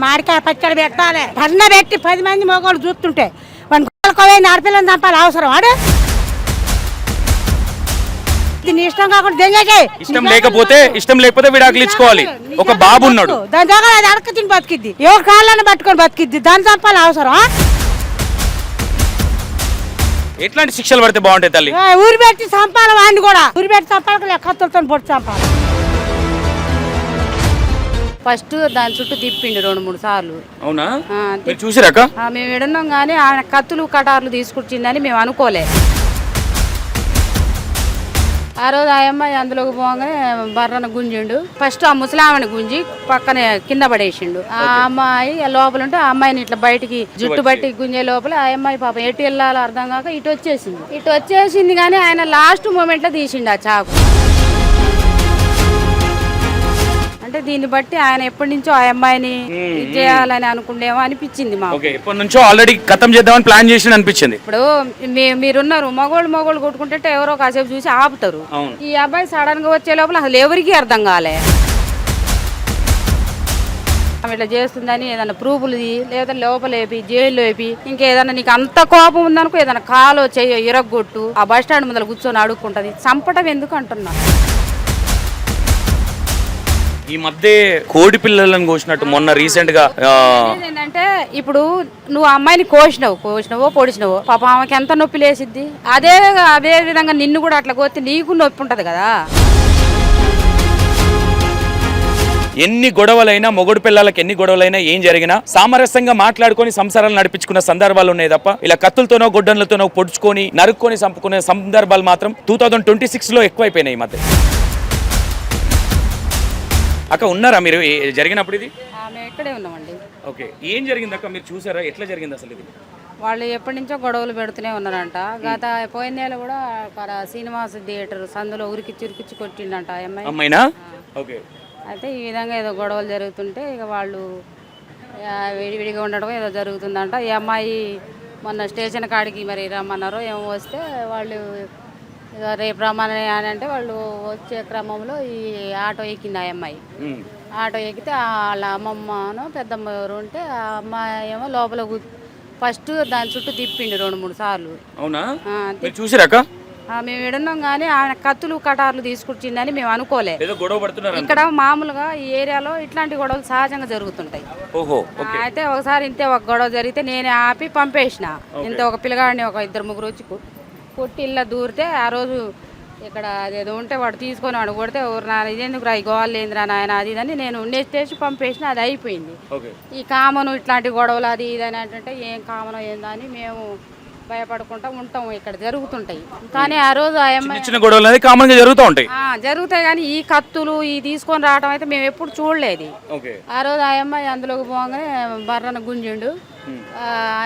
మాడికాయ పచ్చడి పెట్టాలి పన్న పెట్టి 10 మంది మగవాళ్ళు చూస్తుంటే వాడిని ఆడపిల్లని చంపాలి అవసరం ఆడు ఇష్టం కాకుండా దెంగకే ఇష్టం లేకపోతే విడాకులు ఇచ్చుకోవాలి. ఒక బాబు ఉన్నాడు, దాని దగ్గర అది అడక తిని బతికిద్ది, ఎవరు కాళ్ళని పట్టుకొని బతికిద్ది, దాన్ని చంపాలి అవసరం. ఎట్లాంటి శిక్షలు పడితే బాగుంటాయి తల్లి? ఊరి పెట్టి చంపాలి, వాడిని కూడా ఊరి పెట్టి చంపాలి, కత్తులతో పొట్టి చంపాలి. ఫస్ట్ దాని చుట్టూ తిప్పిండు 2-3 సార్లు. అవునా? చూసిరాక మేము ఎడున్నాం కానీ ఆయన కత్తులు కటార్లు తీసుకొచ్చిందని మేము అనుకోలే. ఆ రోజు ఆ అమ్మాయి అందులోకి పోగానే బర్రను గుంజిండు. ఫస్ట్ ఆ ముసలామని గుంజి పక్కనే కింద పడేసిండు. ఆ అమ్మాయి లోపల ఉంటే ఆ అమ్మాయిని ఇట్లా బయటికి జుట్టు బట్టి గుంజే లోపల ఆ అమ్మాయి పాపం ఎటు వెళ్ళాలో అర్థం కాక ఇటు వచ్చేసింది కానీ ఆయన లాస్ట్ మూమెంట్ లో తీసిండు ఆ చాకు. అంటే దీన్ని బట్టి ఆయన ఎప్పటి నుంచో ఆ అమ్మాయిని చేయాలని అనుకుండేమో అనిపించింది మాకు. ఎప్పటి నుంచో ఆల్రెడీ ఖతం చేద్దామని ప్లాన్ చేసి అనిపించింది. ఇప్పుడు మీరున్నారు మగోళ్ళు కొట్టుకుంటే ఎవరో కాసేపు చూసి ఆపుతారు. ఈ అబ్బాయి సడన్ గా వచ్చే లోపల అసలు ఎవరికి అర్థం కాలే ఇట్లా చేస్తుందని. ఏదైనా ప్రూఫ్లు లేదా లోపలేపి జైల్లో వేపి ఇంకేదన్నా నీకు అంత కోపం ఉందనుకో ఏదైనా కాలో చెయ్యో ఇరగొట్టు ఆ బస్ స్టాండ్ ముందర కూర్చొని అడుక్కుంటది. చంపటం ఎందుకు అంటున్నా. ఈ మధ్య కోడి పిల్లలను కోసినట్టు మొన్న రీసెంట్ గా ఏంటంటే ఇప్పుడు నువ్వు అమ్మాయిని కోసినవో పొడిచినవో పాప ఆమెకి ఎంత నొప్పి లేసిద్ది. అదే విధంగా నిన్ను కూడా అట్లా కోస్తే నీకు నొప్పి ఉంటది కదా. ఎన్ని గొడవలైనా మొగుడు పిల్లలకి ఎన్ని గొడవలైనా ఏం జరిగినా సామరస్యంగా మాట్లాడుకొని సంసారాలు నడిపించుకున్న సందర్భాలు ఉన్నాయి తప్ప ఇలా కత్తులతోనో గొడ్డన్లతోనో పొడుచుకొని నరుక్కొని చంపుకునే సందర్భాలు మాత్రం 2026లో ఎక్కువైపోయినాయి ఈ మధ్య. అక్క ఉన్నారా మీరు జరిగినప్పుడు? ఇది ఇక్కడే ఉన్నామండి. ఓకే, ఏం జరిగింది అక్క? మీరు చూసారా? ఎట్లా జరిగింది అసలు ఇది? వాళ్ళు ఎప్పటి నుంచో గొడవలు పెడుతూనే ఉన్నారంట. గత పోయిన నెల కూడా శ్రీనివాస థియేటర్ సందులో ఉరికిచ్చి కొట్టిండంట అమ్మాయినా. ఓకే, అయితే ఈ విధంగా ఏదో గొడవలు జరుగుతుంటే ఇక వాళ్ళు విడివిడిగా ఉండడం ఏదో జరుగుతుందంట. ఈ అమ్మాయి మొన్న స్టేషన్ కాడికి మరి రమ్మన్నారో ఏమో వస్తే వాళ్ళు రేపు రమ్మని అని అంటే వాళ్ళు వచ్చే క్రమంలో ఈ ఆటో ఎక్కింది. ఆ అమ్మాయి ఆటో ఎక్కితే వాళ్ళ అమ్మమ్మను పెద్దమ్మ ఎవరు ఉంటే ఆ అమ్మాయి ఏమో లోపల ఫస్ట్ దాని చుట్టూ తిప్పిండు 2-3 సార్లు. అవునా? చూసిరాక మేము ఎడున్నాం కానీ ఆయన కత్తులు కటార్లు తీసుకొచ్చిందని మేము అనుకోలే. ఇక్కడ మామూలుగా ఈ ఏరియాలో ఇట్లాంటి గొడవలు సహజంగా జరుగుతుంటాయి. అయితే ఒకసారి ఇంతే ఒక గొడవ జరిగితే నేనే ఆపి పంపేసిన. ఇంత ఒక పిల్లగాడిని ఒక 2-3 వచ్చి కొట్టి ఇళ్ళ దూరితే ఆ రోజు ఇక్కడ అదేదో ఉంటే వాడు తీసుకొని వాడు కొడితే ఇదేందుకు రా గోవాలి ఏందిరా నాయన అది ఇదని నేను నెక్స్ట్ పంపేసిన. అది అయిపోయింది. ఈ కామను ఇట్లాంటి గొడవలు అది ఇదని అంటే ఏం కామనో ఏందని మేము భయపడుకుంటా ఉంటాం. ఇక్కడ జరుగుతుంటాయి కానీ ఆ రోజు జరుగుతాయి కానీ ఈ కత్తులు ఈ తీసుకొని రావడం అయితే మేము ఎప్పుడు చూడలేదు. ఆ రోజు ఆ అమ్మాయి అందులోకి పోగానే బర్రను గుంజిండు.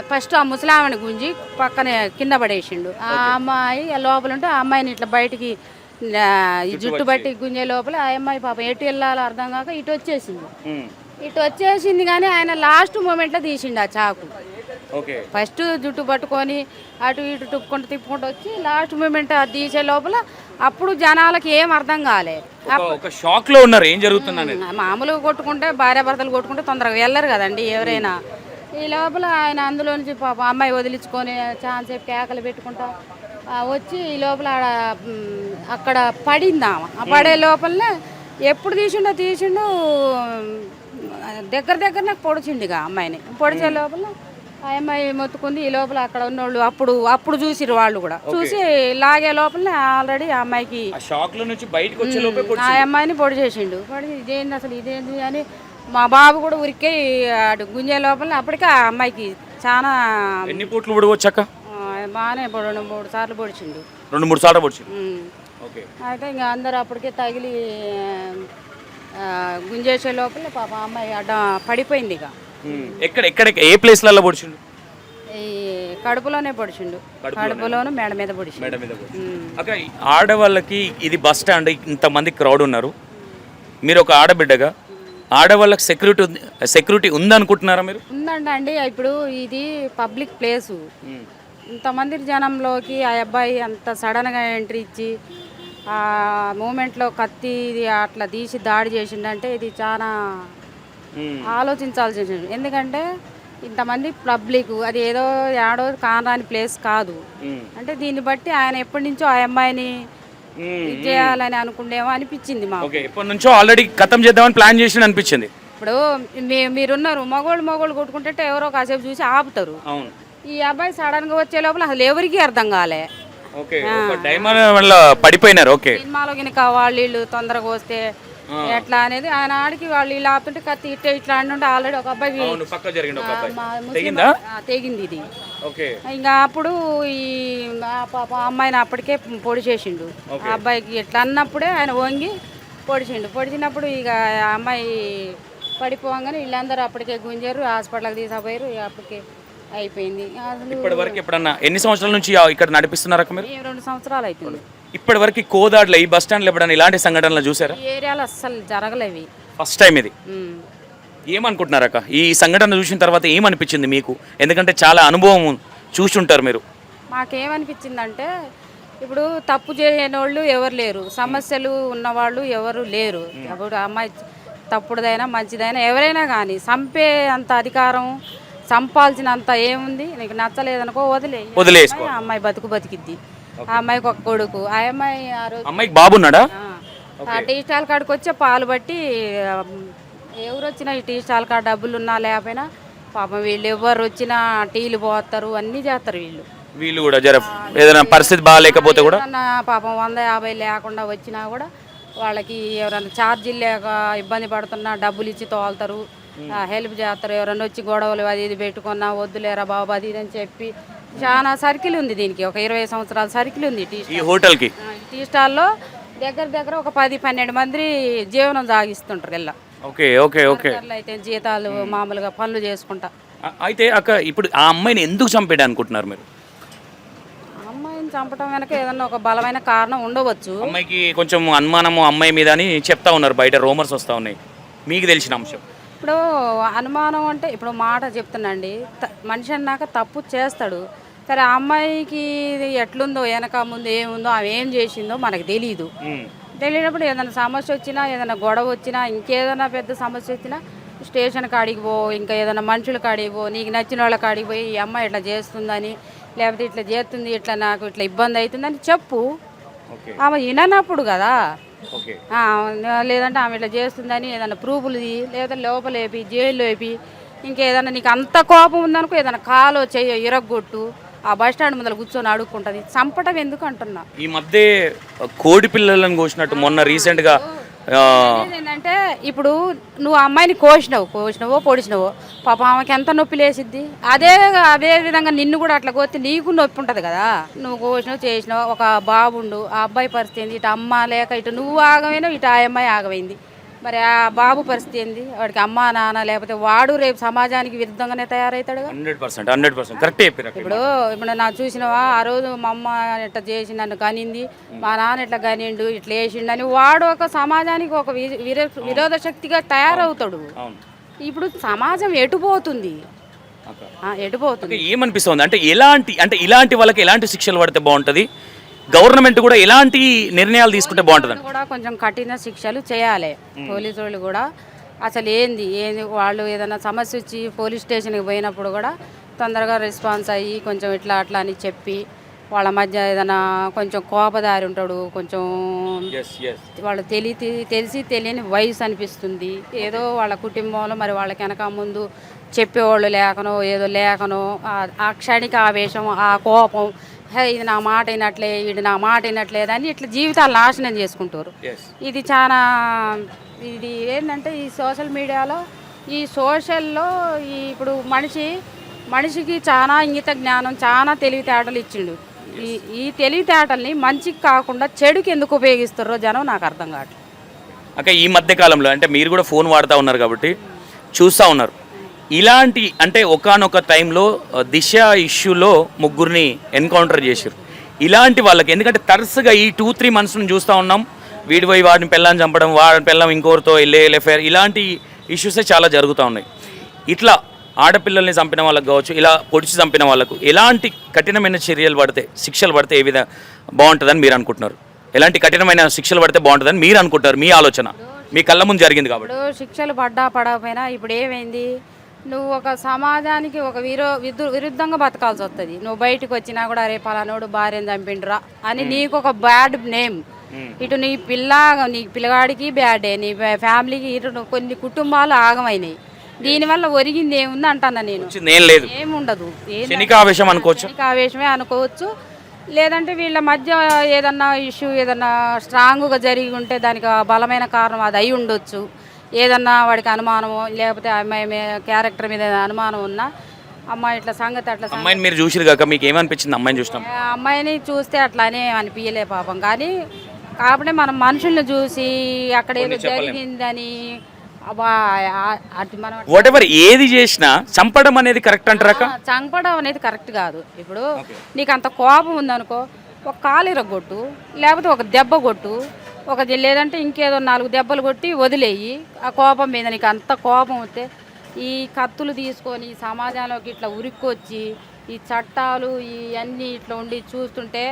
ఫస్ట్ ఆ ముసలామని గుంజి పక్కనే కింద పడేసిండు. ఆ అమ్మాయి లోపల ఉంటే ఆ అమ్మాయిని ఇట్లా బయటికి జుట్టు బట్టి గుంజే లోపల ఆ అమ్మాయి పాపం ఎటు వెళ్ళాలో అర్థం కాక ఇటు వచ్చేసింది కానీ ఆయన లాస్ట్ మూమెంట్ లో తీసిండు ఆ చాకు. ఫస్ట్ జుట్టు పట్టుకొని అటు ఇటు తిప్పుకుంటూ వచ్చి లాస్ట్ మూమెంట్ తీసే లోపల అప్పుడు జనాలకి ఏం అర్థం కాలే. షాక్ లో ఉన్నారు ఏం జరుగుతుంది. మామూలుగా కొట్టుకుంటే భార్యాభర్తలు కొట్టుకుంటే తొందరగా వెళ్ళరు కదండి ఎవరైనా. ఈ లోపల ఆయన అందులో నుంచి పాప అమ్మాయి వదిలించుకొని చాలా సేపు కేకలు పెట్టుకుంటా వచ్చి ఈ లోపల అక్కడ పడిందామ. ఆ పడే లోపలనే ఎప్పుడు తీసిండు దగ్గరనే పొడిచిండుగా అమ్మాయిని. పొడిచే లోపల ఆ అమ్మాయి మొత్తుకుంది. ఈ లోపల అక్కడ ఉన్నోళ్ళు అప్పుడు చూసిరు. వాళ్ళు కూడా చూసి లాగే లోపలనే ఆల్రెడీ ఆ అమ్మాయికి ఆ అమ్మాయిని పొడి చేసిండు. ఇదేంది అసలు ఇదేంది అని మా బాబు కూడా ఉరికే గుంజే లోపల అప్పటికే ఆ అమ్మాయికి చాలా బాగానే 2-3 సార్లు పొడిచిండు. 2-3 సార్లు పొడిచిండు. అయితే ఇంకా అందరు అప్పటికే తగిలి గుంజేసే లోపల పాప అమ్మాయి అడ్డ పడిపోయింది. ఎక్కడ ఏ ప్లేస్ లలో పొడిచిండు? ఈ కడుపులోనే పొడిచిండు. కడుపులోను మెడ మీద పొడిచిండు. ఆడవాళ్ళకి ఇది బస్ స్టాండ్, ఇంతమంది క్రౌడ్ ఉన్నారు. మీరు ఒక ఆడబిడ్డగా ఆడవాళ్ళకి సెక్యూరిటీ ఉందనుకుంటున్నారా మీరు? ఉందండి. ఇప్పుడు ఇది పబ్లిక్ ప్లేసు. ఇంతమంది జనంలోకి ఆ అబ్బాయి అంత సడన్గా ఎంట్రీ ఇచ్చి ఆ మూమెంట్లో కత్తి ఇది అట్లా తీసి దాడి చేసిండంటే ఇది చాలా ఆలోచించాల్సి వచ్చింది. ఎందుకంటే ఇంతమంది పబ్లిక్ అది ఏదో ఏడో కానరాని ప్లేస్ కాదు. అంటే దీన్ని బట్టి ఆయన ఎప్పటి నుంచో ఆ అమ్మాయిని ఇది చేయాలని అనుకుండేమో అనిపించింది మాకు. ఎప్పటి నుంచో ఆల్రెడీ ఖతం చేద్దామని ప్లాన్ చేసి అనిపించింది. ఇప్పుడు మీరున్నారు, మగోళ్ళు కొట్టుకుంటే ఎవరో కాసేపు చూసి ఆపుతారు. ఈ అబ్బాయి సడన్ గా వచ్చే లోపల అసలు ఎవరికి అర్థం కాలే. పడిపోయినారు. సినిమాలో గినక వాళ్ళు తొందరగా వస్తే ఎట్లా అనేది ఆయన ఆడికి వాళ్ళు ఇలా ఆపుతుంటే కత్తి ఇట్లా అంటుంటే ఆల్రెడీ ఒక అబ్బాయి తెగింది ఇది. ఇంకా అప్పుడు ఈ పాప అమ్మాయిని అప్పటికే పొడి చేసిండు. ఆ అబ్బాయికి ఎట్లా అన్నప్పుడే ఆయన వంగి పొడిచినప్పుడు ఇక ఆ అమ్మాయి పడిపోగానే వీళ్ళందరూ అప్పటికే గుంజారు, హాస్పిటల్కి తీసుకుపోయారు. అప్పటికే అయిపోయింది. అసలు ఇప్పటి వరకు ఎప్పుడన్నా ఎన్ని సంవత్సరాల నుంచి ఇక్కడ నడిపిస్తున్నారా మీరు? 2 సంవత్సరాలు అవుతుంది. ఇప్పటి వరకు కోదాడులో ఈ బస్ స్టాండ్లో ఎప్పుడన్నా ఇలాంటి సంఘటనలు చూసారా? ఈ ఏరియాలో అస్సలు జరగలేవి, ఫస్ట్ టైం ఇది. ఏమనుకుంటున్నారక్క ఈ సంఘటన చూసిన తర్వాత ఏమనిపించింది మీకు? ఎందుకంటే చాలా అనుభవం చూసుంటారు మీరు. మాకేమనిపించిందంటే ఇప్పుడు తప్పు చేయని వాళ్ళు ఎవరు లేరు, సమస్యలు ఉన్నవాళ్ళు ఎవరు లేరు. ఇప్పుడు అమ్మాయి తప్పుడుదైనా మంచిదైనా ఎవరైనా కానీ చంపే అంత అధికారం, చంపాల్సినంత ఏముంది? నీకు నచ్చలేదనుకో వదిలేసుకో. అమ్మాయి బతికిద్ది. ఆ అమ్మాయికి ఒక కొడుకు. ఆ అమ్మాయి ఆ రోజు అమ్మాయికి బాబున్నాడా? ఆ టీ స్టాల్ కాడికి వచ్చే పాలు బట్టి ఎవరు వచ్చినా ఈ టీ స్టాల్ కాడ డబ్బులు ఉన్నా లేకపోయినా పాపం వీళ్ళు ఎవరు వచ్చినా టీలు పోతారు, అన్నీ చేస్తారు వీళ్ళు కూడా. ఏదైనా పరిస్థితి బాగాలేకపోతే కూడా పాపం 150 లేకుండా వచ్చినా కూడా వాళ్ళకి ఎవరైనా ఛార్జీలు లేక ఇబ్బంది పడుతున్నా డబ్బులు ఇచ్చి తోలుతారు, హెల్ప్ చేస్తారు. ఎవరైనా వచ్చి గొడవలు అది ఇది పెట్టుకున్నా వద్దులేరా బాబు అది ఇది అని చెప్పి చాలా సర్కిల్ ఉంది దీనికి. ఒక 20 సంవత్సరాల సర్కిల్ ఉంది ఈ హోటల్కి. టీ స్టాల్లో దగ్గర ఒక 10-12 మంది జీవనం సాగిస్తుంటారు ఇలా. అయితే జీతాలు మామూలుగా పనులు చేసుకుంటా. అయితే అక్క ఇప్పుడు ఆ అమ్మాయిని ఎందుకు చంపేయడం అనుకుంటున్నారు మీరు? అమ్మాయిని చంపడం వెనక ఏదన్నా ఒక బలమైన కారణం ఉండవచ్చు. అమ్మాయికి కొంచెం అనుమానము అమ్మాయి మీద అని చెప్తా ఉన్నారు, బయట రూమర్స్ వస్తూ ఉన్నాయి. మీకు తెలిసిన అంశం? ఇప్పుడు అనుమానం అంటే ఇప్పుడు మాట చెప్తున్నాండి, మనిషి అన్నాక తప్పు చేస్తాడు. సరే ఆ అమ్మాయికి ఎట్లుందో వెనక ముందు ఏముందో ఆమె ఏం చేసిందో మనకు తెలియనప్పుడు ఏదైనా సమస్య వచ్చినా, ఏదైనా గొడవ వచ్చినా, ఇంకేదైనా పెద్ద సమస్య వచ్చినా స్టేషన్ కాడికి పో, ఇంకా ఏదైనా మనుషుల కాడికి పో, నీకు నచ్చిన వాళ్ళ కాడికి పోయి ఈ అమ్మాయి ఇట్లా చేస్తుందని, లేకపోతే ఇట్లా చేస్తుంది, ఇట్లా నాకు ఇట్లా ఇబ్బంది అవుతుందని చెప్పు. ఆమె విననప్పుడు కదా. లేదంటే ఆమె ఇట్లా చేస్తుందని ఏదైనా ప్రూఫ్లు లేదా లోపలేపి జైల్లో వేపి, ఇంకేదైనా నీకు అంత కోపం ఉందనుకో ఏదైనా కాలో చెయ్యో ఇరగొట్టు, ఆ బస్ స్టాండ్ ముందర కూర్చొని అడుక్కుంటుంది. చంపటం ఎందుకు అంటున్నా. ఈ మధ్య కోడి పిల్లలను కోసినట్టు మొన్న రీసెంట్గా ఏంటంటే ఇప్పుడు నువ్వు అమ్మాయిని కోసినవో పొడిచినవో పాపం ఆమెకి ఎంత నొప్పి లేసిద్ది. అదే విధంగా నిన్ను కూడా అట్లా కోస్తే నీకు నొప్పి ఉంటుంది కదా. నువ్వు కోసినావు చేసినావు, ఒక బాబుండు, ఆ అబ్బాయి పరిస్థితి ఏంది? ఇటు అమ్మ లేక ఇటు నువ్వు ఆగమైనావు, ఇటు ఆ అమ్మాయి ఆగమైంది. మరి ఆ బాబు పరిస్థితి ఏంది? వాడికి అమ్మ నాన్న లేకపోతే వాడు రేపు సమాజానికి విరుద్ధంగానే తయారవుతాడు. 100% కరెక్ట్ చెప్పారు. ఇప్పుడు నా చూసినవా ఆ రోజు మా అమ్మ ఇట్లా చేసి నన్ను కనింది, మా నాన్న ఇట్లా కనిండు, ఇట్లా వేసిండు అని వాడు ఒక సమాజానికి ఒక విరోధ శక్తిగా తయారవుతాడు. ఇప్పుడు సమాజం ఎటుపోతుంది? ఏమనిపిస్తుంది అంటే ఇలాంటి వాళ్ళకి ఎలాంటి శిక్షలు పడితే బాగుంటుంది? గవర్నమెంట్ కూడా ఎలాంటి నిర్ణయాలు తీసుకుంటే బాగుంటుంది? కూడా కొంచెం కఠిన శిక్షలు చేయాలి. పోలీసు వాళ్ళు కూడా అసలు ఏంది వాళ్ళు ఏదైనా సమస్య వచ్చి పోలీస్ స్టేషన్కి పోయినప్పుడు కూడా తొందరగా రెస్పాన్స్ అయ్యి కొంచెం ఇట్లా అట్లా అని చెప్పి, వాళ్ళ మధ్య ఏదైనా కొంచెం కోపదారి ఉంటాడు, కొంచెం వాళ్ళు తెలిసి తెలియని వయసు అనిపిస్తుంది. ఏదో వాళ్ళ కుటుంబంలో మరి వాళ్ళకి వెనక ముందు చెప్పేవాళ్ళు లేకనో ఆ క్షణిక ఆవేశం, ఆ కోపం, ఇది నా మాట అయినట్లే, ఇది నా మాట అయినట్లేదని ఇట్లా జీవితాలు నాశనం చేసుకుంటారు. ఇది ఏంటంటే ఈ సోషల్ మీడియాలో ఇప్పుడు మనిషికి చాలా ఇంగిత జ్ఞానం, చాలా తెలివితేటలు ఇచ్చిండు. ఈ తెలివితేటల్ని మంచికి కాకుండా చెడుకి ఎందుకు ఉపయోగిస్తారో జనం నాకు అర్థం కావట్లేదు. అక్క ఈ మధ్య కాలంలో అంటే మీరు కూడా ఫోన్ వాడుతూ ఉన్నారు కాబట్టి చూస్తూ ఉన్నారు, ఇలాంటి అంటే ఒకానొక టైంలో దిశ ఇష్యూలో 3 ఎన్కౌంటర్ చేశారు. ఇలాంటి వాళ్ళకి ఎందుకంటే తరచుగా ఈ 2-3 months నుంచి చూస్తూ ఉన్నాం, వీడి పోయి వాడిని పెళ్ళాన్ని చంపడం, వాడిని పెళ్ళం ఇంకోరితో ఎఫ్ఐఆర్, ఇలాంటి ఇష్యూసే చాలా జరుగుతూ ఉన్నాయి. ఇట్లా ఆడపిల్లల్ని చంపిన వాళ్ళకి కావచ్చు, ఇలా పొడిచి చంపిన వాళ్ళకు ఎలాంటి కఠినమైన శిక్షలు పడితే ఏ విధంగా బాగుంటుందని మీరు అనుకుంటున్నారు? ఎలాంటి కఠినమైన శిక్షలు పడితే బాగుంటుందని మీరు అనుకుంటారు? మీ ఆలోచన? మీ కళ్ళ ముందు జరిగింది కాబట్టి. ఇప్పుడు శిక్షలు పడకపోయినా ఇప్పుడు ఏమైంది, నువ్వు ఒక సమాజానికి ఒక విరుద్ధంగా బతకాల్సి వస్తుంది. నువ్వు బయటకు వచ్చినా కూడా రేపు పలానోడు భార్యను చంపిండ్రా అని నీకు ఒక బ్యాడ్ నేమ్. ఇటు నీ పిల్లగాడికి బ్యాడే, నీ ఫ్యామిలీకి ఇటు కొన్ని కుటుంబాలు ఆగమైనాయి. దీనివల్ల ఒరిగింది ఏముంది అంటాను నేను. ఏముండదు, ఆవేశమే అనుకోవచ్చు. లేదంటే వీళ్ళ మధ్య ఏదన్నా ఇష్యూ ఏదన్నా స్ట్రాంగ్గా జరిగి ఉంటే దానికి బలమైన కారణం అది అయి ఉండొచ్చు. ఏదన్నా వాడికి అనుమానమో లేకపోతే అమ్మాయి క్యారెక్టర్ మీద అనుమానం ఉన్నా అమ్మాయి ఇట్లా సంగతి అట్లా అమ్మాయిని మీరు చూసిరు కాక మీకు ఏమనిపించింది? అమ్మాయిని చూసినాం, అమ్మాయిని చూస్తే అట్లానే అనిపించలే పాపం. కానీ కాబట్టి మనం మనుషుల్ని చూసి అక్కడ ఏదో జరిగిందని ఏది చేసినా చంపడం అనేది కరెక్ట్ అంటారా? చంపడం అనేది కరెక్ట్ కాదు. ఇప్పుడు నీకు అంత కోపం ఉందనుకో, ఒక కాలు ఇరగొట్టు, లేకపోతే ఒక దెబ్బ కొట్టు, లేదంటే ఇంకేదో 4 దెబ్బలు కొట్టి వదిలేయి. ఆ కోపం మీద నీకు అంత కోపం వస్తే ఈ కత్తులు తీసుకొని సమాజంలోకి ఇట్లా ఉరిక్కొచ్చి ఈ చట్టాలు ఇవన్నీ ఇట్లా ఉండి చూస్తుంటే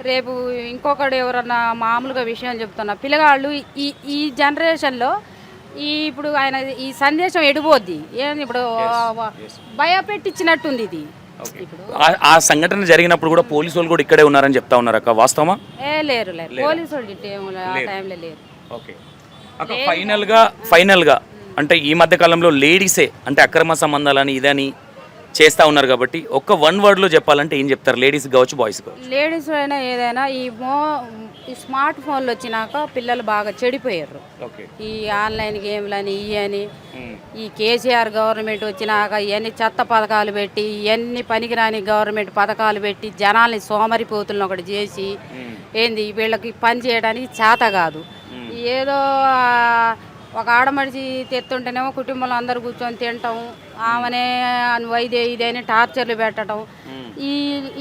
రేపు ఇంకొకడు ఎవరన్నా మామూలుగా విషయం చెప్తున్నా పిల్లగాళ్ళు ఈ జనరేషన్లో ఇప్పుడు ఆయన ఈ సందేశం ఎడిపోద్ది. ఏంది ఇప్పుడు భయపెట్టించినట్టుంది ఇది. ఆ సంఘటన జరిగినప్పుడు కూడా పోలీసు వాళ్ళు కూడా ఇక్కడే ఉన్నారని చెప్తా ఉన్నారు అక్క, వాస్తవమా? లేరు పోలీసు వాళ్ళు ఆ టైంలో లేరు. ఓకే అక్క, ఫైనల్ గా అంటే ఈ మధ్య కాలంలో లేడీసే అంటే అక్రమ సంబంధాలని ఇదని చేస్తూ ఉన్నారు కాబట్టి ఒక్క 1 వర్డ్లో చెప్పాలంటే ఏం చెప్తారు? లేడీస్ కావచ్చు, బాయ్స్ కావచ్చు. లేడీస్ అయినా ఏదైనా ఈ స్మార్ట్ ఫోన్లు వచ్చినాక పిల్లలు బాగా చెడిపోయారు. ఈ ఆన్లైన్ గేమ్లని ఇవని ఈ కేసీఆర్ గవర్నమెంట్ వచ్చినాక ఇవన్నీ చెత్త పథకాలు పెట్టి ఇవన్నీ పనికిరాని గవర్నమెంట్ పథకాలు పెట్టి జనాల్ని సోమరిపోతులను ఒకటి చేసి ఏంది వీళ్ళకి పని చేయడానికి చేత కాదు. ఏదో ఒక ఆడమడిచి తెస్తుంటేనేమో కుటుంబంలో అందరూ కూర్చొని తినటం, ఆమెనే వైద్య ఇదని టార్చర్లు పెట్టడం.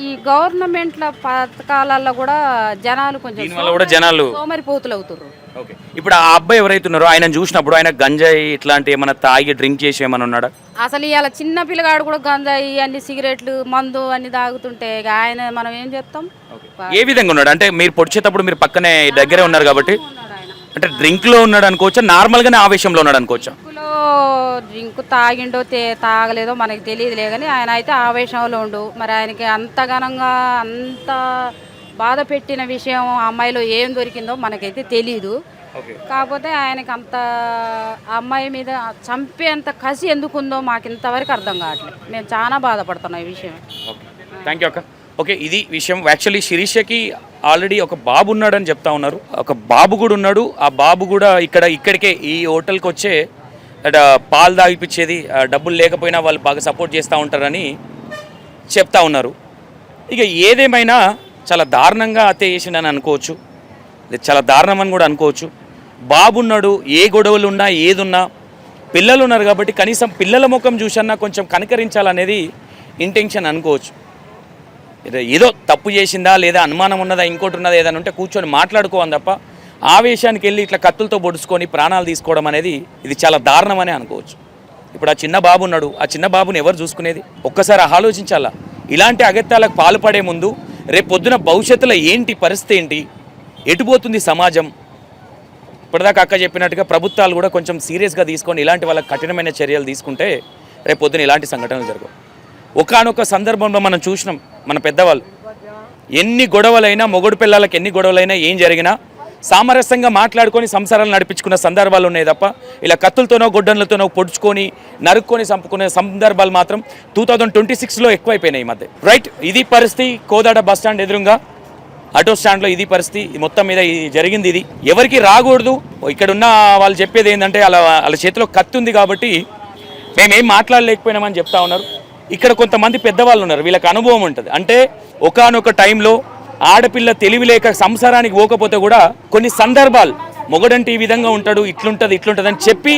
ఈ గవర్నమెంట్ల పథకాలలో కూడా జనాలు కొంచెం సోమరిపోతులు అవుతున్నారు. ఇప్పుడు ఆ అబ్బాయి ఎవరైతే ఉన్నారో ఆయన చూసినప్పుడు ఆయన గంజాయి ఇట్లాంటి ఏమైనా తాగి డ్రింక్ చేసి ఏమైనా ఉన్నాడా? అసలు ఇలా చిన్న పిల్లగాడు కూడా గంజాయి అన్ని సిగరెట్లు మందు అన్ని తాగుతుంటే ఆయన మనం ఏం చెప్తాం? ఏ విధంగా ఉన్నాడు అంటే మీరు పొడిచేటప్పుడు మీరు పక్కనే దగ్గరే ఉన్నారు కాబట్టి అంటే డ్రింక్ లో ఉన్నాడు అనుకోవచ్చా, నార్మల్ గానే ఆవేశంలో ఉన్నాడు అనుకోవచ్చా? డ్రింక్ తాగిండో తాగలేదో మనకి తెలియదులే కానీ ఆయన అయితే ఆవేశంలో ఉండు. మరి ఆయనకి అంత ఘనంగా అంత బాధ పెట్టిన విషయం అమ్మాయిలో ఏం దొరికిందో మనకైతే తెలీదు. కాకపోతే ఆయనకి అంత అమ్మాయి మీద చంపేంత కసి ఎందుకుందో మాకు ఇంతవరకు అర్థం కావట్లేదు. మేము చాలా బాధపడుతున్నాం ఈ విషయం. థ్యాంక్ యూ అక్క. ఓకే, ఇది విషయం. యాక్చువల్లీ శిరీషకి ఆల్రెడీ ఒక బాబు ఉన్నాడని చెప్తా ఉన్నారు, ఒక బాబు కూడా ఉన్నాడు. ఆ బాబు కూడా ఇక్కడికే ఈ హోటల్కి వచ్చే పాలు తాగిపించేది, డబ్బులు లేకపోయినా వాళ్ళు బాగా సపోర్ట్ చేస్తూ ఉంటారని చెప్తా ఉన్నారు. ఇక ఏదేమైనా చాలా దారుణంగా హత్య చేసిండని అనుకోవచ్చు, చాలా దారుణం అని కూడా అనుకోవచ్చు. బాబున్నాడు, ఏ గొడవలు ఉన్నా ఏదున్నా పిల్లలు ఉన్నారు కాబట్టి కనీసం పిల్లల ముఖం చూసన్నా కొంచెం కనికరించాలనేది ఇంటెన్షన్ అనుకోవచ్చు. ఏదో తప్పు చేసిందా లేదా అనుమానం ఉన్నదా ఇంకోటి ఉన్నదా ఏదైనా ఉంటే కూర్చొని మాట్లాడుకోవాలి తప్ప ఆవేశానికి వెళ్ళి ఇట్లా కత్తులతో పొడుచుకొని ప్రాణాలు తీసుకోవడం అనేది ఇది చాలా దారుణమనే అనుకోవచ్చు. ఇప్పుడు ఆ చిన్న బాబు ఉన్నాడు, ఆ చిన్న బాబుని ఎవరు చూసుకునేది? ఒక్కసారి ఆలోచించాలా. ఇలాంటి అగత్యాలకు పాల్పడే ముందు రేపు పొద్దున భవిష్యత్తులో ఏంటి పరిస్థితి, ఏంటి ఎటుపోతుంది సమాజం? ఇప్పటిదాకా అక్క చెప్పినట్టుగా ప్రభుత్వాలు కూడా కొంచెం సీరియస్గా తీసుకొని ఇలాంటి వాళ్ళకి కఠినమైన చర్యలు తీసుకుంటే రేపు పొద్దున ఇలాంటి సంఘటనలు జరగవు. ఒకానొక సందర్భంలో మనం చూసినాం, మన పెద్దవాళ్ళు ఎన్ని గొడవలైనా మొగుడు పిల్లలకి ఎన్ని గొడవలైనా ఏం జరిగినా సామరస్యంగా మాట్లాడుకొని సంసారాలు నడిపించుకున్న సందర్భాలు ఉన్నాయి తప్ప ఇలా కత్తులతోనో గొడ్డన్లతోనో పొడుచుకొని నరుక్కొని చంపుకునే సందర్భాలు మాత్రం 2026లో ఎక్కువైపోయినాయి ఈ మధ్య. రైట్, ఇది పరిస్థితి. కోదాడ బస్ స్టాండ్ ఎదురుగా ఆటో స్టాండ్లో ఇది పరిస్థితి. మొత్తం మీద జరిగింది ఇది. ఎవరికి రాకూడదు. ఇక్కడ ఉన్న వాళ్ళు చెప్పేది ఏంటంటే వాళ్ళ చేతిలో కత్తి ఉంది కాబట్టి మేమేం మాట్లాడలేకపోయినామని చెప్తా ఉన్నారు. ఇక్కడ కొంతమంది పెద్దవాళ్ళు ఉన్నారు, వీళ్ళకి అనుభవం ఉంటుంది. అంటే ఒకానొక టైంలో ఆడపిల్ల తెలివిలేక సంసారానికి పోకపోతే కూడా కొన్ని సందర్భాలు మొగడంటే ఈ విధంగా ఉంటాడు, ఇట్లుంటుంది అని చెప్పి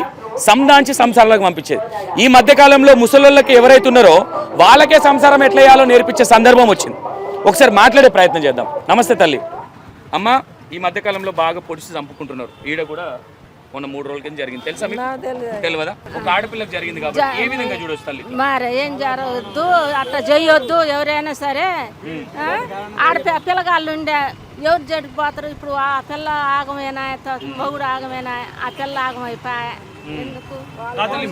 సంధాంచి సంసారాలకు పంపించేది. ఈ మధ్యకాలంలో ముసలోళ్ళకి ఎవరైతే ఉన్నారో వాళ్ళకే సంసారం ఎట్లా చేయాలో నేర్పించే సందర్భం వచ్చింది. ఒకసారి మాట్లాడే ప్రయత్నం చేద్దాం. నమస్తే తల్లి. అమ్మ, ఈ మధ్యకాలంలో బాగా పొడిచి చంపుకుంటున్నారు, ఈడ కూడా మొన్న 3 రోజుల కింద జరిగింది, తెలుసా మీకు? తెలియదా? ఒక ఆడపిల్లకి జరిగింది కాబట్టి ఏ విధంగా చూడొచ్చు తల్లి? మరి ఏం జరగద్దు, అట్లా చేయొద్దు. ఎవరైనా సరే పిల్లగాళ్ళు ఉండే ఎవరు చెడిపోతారు. ఇప్పుడు ఆ పిల్ల ఆగమేనా, మొగుడు ఆగమేనా, ఆ పిల్ల ఆగమైపోయా. ఎందుకు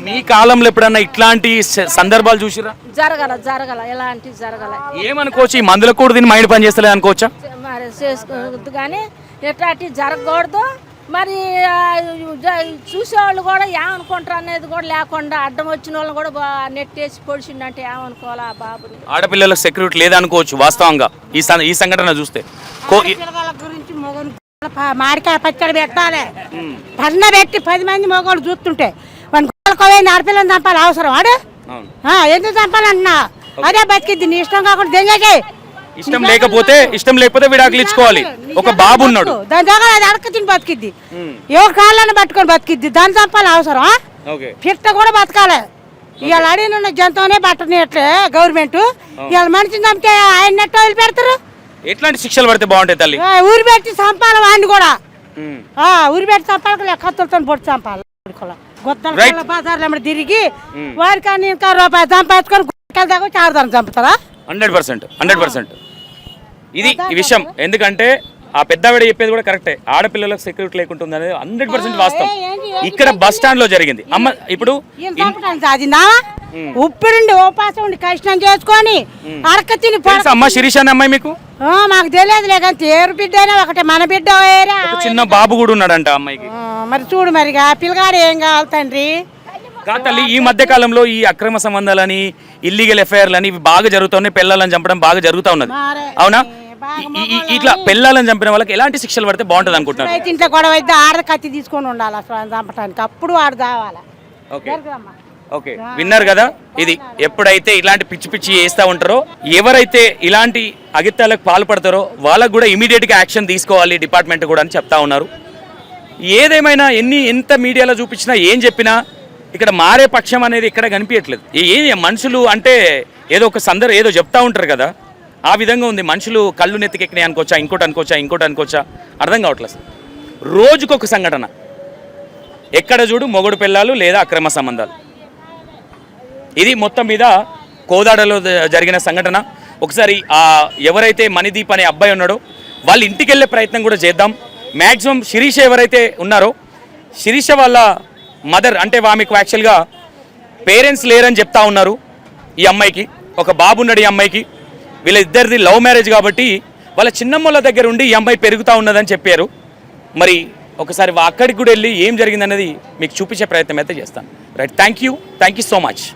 మీ కాలంలో ఎప్పుడన్నా ఇట్లాంటి సందర్భాలు చూసిరా? జరగల ఎలాంటివి జరగల. ఏమనుకోవచ్చు, ఈ మందుల కూడా దీన్ని మైండ్ పని చేస్తలేదు అనుకోవచ్చా? మరి చేసుకోవద్దు కానీ ఎట్లాంటివి జరగకూడదు. మరి చూసేవాళ్ళు కూడా ఏమనుకుంటారు అనేది కూడా లేకుండా అడ్డం వచ్చిన వాళ్ళని కూడా నెట్టేసి పొడిచిండంటే ఏమనుకోవాలా ఆ బాబుని. ఆడపిల్లలకు సెక్యూరిటీ లేదనుకోవచ్చు వాస్తవంగా ఈ సంఘటన చూస్తే. పిల్లగాళ్ళ గురించి మొగలు మాడికాయ పచ్చడి పెట్టాలి, పన్న పెట్టి 10 మంది మొగోళ్ళు చూస్తుంటే వాడిని ఆడపిల్లని చంపాలి అవసరం వాడు? ఎందుకు చంపాలంటున్నా? అదే బతికిద్ది. నీ ఇష్టం కాకుండా దెంగకే. ఇష్టం లేకపోతే విడాకులు ఇచ్చుకోవాలి. ఒక బాబు ఉన్నాడు, దాని దగ్గర అది అడక తిని బతికిద్ది. ఎవరి కాళ్ళని పట్టుకొని బతికిద్ది, దాన్ని చంపాలి అవసరం? పిట్ట కూడా బతకాలి. ఇవాళ అడిగిన జంతువునే పట్టనియట్లే గవర్నమెంట్. ఇవాళ మనిషిని చంపితే ఆయన నెట్ వదిలిపెడతారు. ఎట్లాంటి శిక్షలు పడితే బాగుంటాయి తల్లి? ఊరి పెట్టి చంపాలి వాడిని కూడా. ఊరి పెట్టి చంపాలి, కత్తులతో పొడి చంపాలి. గొత్తల బజార్లో తిరిగి వారికి ఇంకా రూపాయలు సంపాదించుకొని దాకా చారదాన్ని చంపుతారా? 100%. ఇది ఈ విషయం. ఎందుకంటే ఆ పెద్దవిడ చెప్పేది కూడా కరెక్టే. ఆడపిల్లలకు సెక్యూరిటీ లేకుంటుంది అనేది 100% వాస్తవం. ఇక్కడ బస్ స్టాండ్ లో జరిగింది. అమ్మ ఇప్పుడు ఉప్పుడుండి ఉపాసం ఉండి కష్టం చేసుకొని అడక తిని అమ్మ శిరీష అనే అమ్మాయి మీకు? మాకు తెలియదు లేకంటే ఏరు బిడ్డ అయినా ఒకటే, మన బిడ్డ చిన్న బాబు కూడా ఉన్నాడంట అమ్మాయికి. మరి చూడు మరిగా పిల్లగాడు ఏం కావాలి తండ్రి? తల్లి ఈ మధ్య కాలంలో ఈ అక్రమ సంబంధాలని, ఇల్లీగల్ ఎఫ్ఐఆర్లని ఇవి బాగా జరుగుతున్నాయి. పిల్లలను చంపడం బాగా జరుగుతూ ఉన్నది, అవునా? ఇట్లా పిల్లలను చంపిన వాళ్ళకి ఎలాంటి శిక్షలు పడితే బాగుంటుంది అనుకుంటున్నారు? ఇంట్లో గొడవ అయితే ఆడ కత్తి తీసుకొని ఉండాలి అసలు చంపడానికి, అప్పుడు ఆడు కావాలి. ఓకే, విన్నారు కదా? ఇది ఎప్పుడైతే ఇలాంటి పిచ్చి చేస్తూ ఉంటారో, ఎవరైతే ఇలాంటి అగిత్యాలకు పాల్పడతారో వాళ్ళకు కూడా ఇమీడియట్ గా యాక్షన్ తీసుకోవాలి డిపార్ట్మెంట్ కూడా అని చెప్తా ఉన్నారు. ఏదేమైనా ఎంత మీడియాలో చూపించినా ఏం చెప్పినా ఇక్కడ మారే పక్షం అనేది ఇక్కడ కనిపించట్లేదు. మనుషులు అంటే ఏదో ఒక ఏదో చెప్తా ఉంటారు కదా, ఆ విధంగా ఉంది. మనుషులు కళ్ళు నెత్తికెక్కినాయి అనుకోవచ్చా, ఇంకోటి అనుకోవచ్చా అర్థం కావట్లేదు. రోజుకొక సంఘటన, ఎక్కడ చూడు మొగుడు పిల్లలు లేదా అక్రమ సంబంధాలు. ఇది మొత్తం మీద కోదాడలో జరిగిన సంఘటన. ఒకసారి ఎవరైతే మణిదీప్ అనే అబ్బాయి ఉన్నాడో వాళ్ళ ఇంటికి వెళ్ళే ప్రయత్నం కూడా చేద్దాం. మ్యాక్సిమం శిరీష ఎవరైతే ఉన్నారో, శిరీష వాళ్ళ మదర్ అంటే ఆమెకు యాక్చువల్గా పేరెంట్స్ లేరని చెప్తా ఉన్నారు. ఈ అమ్మాయికి ఒక బాబు ఉన్నాడు. ఈ అమ్మాయికి వీళ్ళిద్దరిది లవ్ మ్యారేజ్ కాబట్టి వాళ్ళ చిన్నమ్మల దగ్గర ఉండి ఈ అమ్మాయి పెరుగుతూ ఉన్నదని చెప్పారు. మరి ఒకసారి అక్కడికి కూడా వెళ్ళి ఏం జరిగిందనేది మీకు చూపించే ప్రయత్నం అయితే చేస్తాను. Right, thank you so much.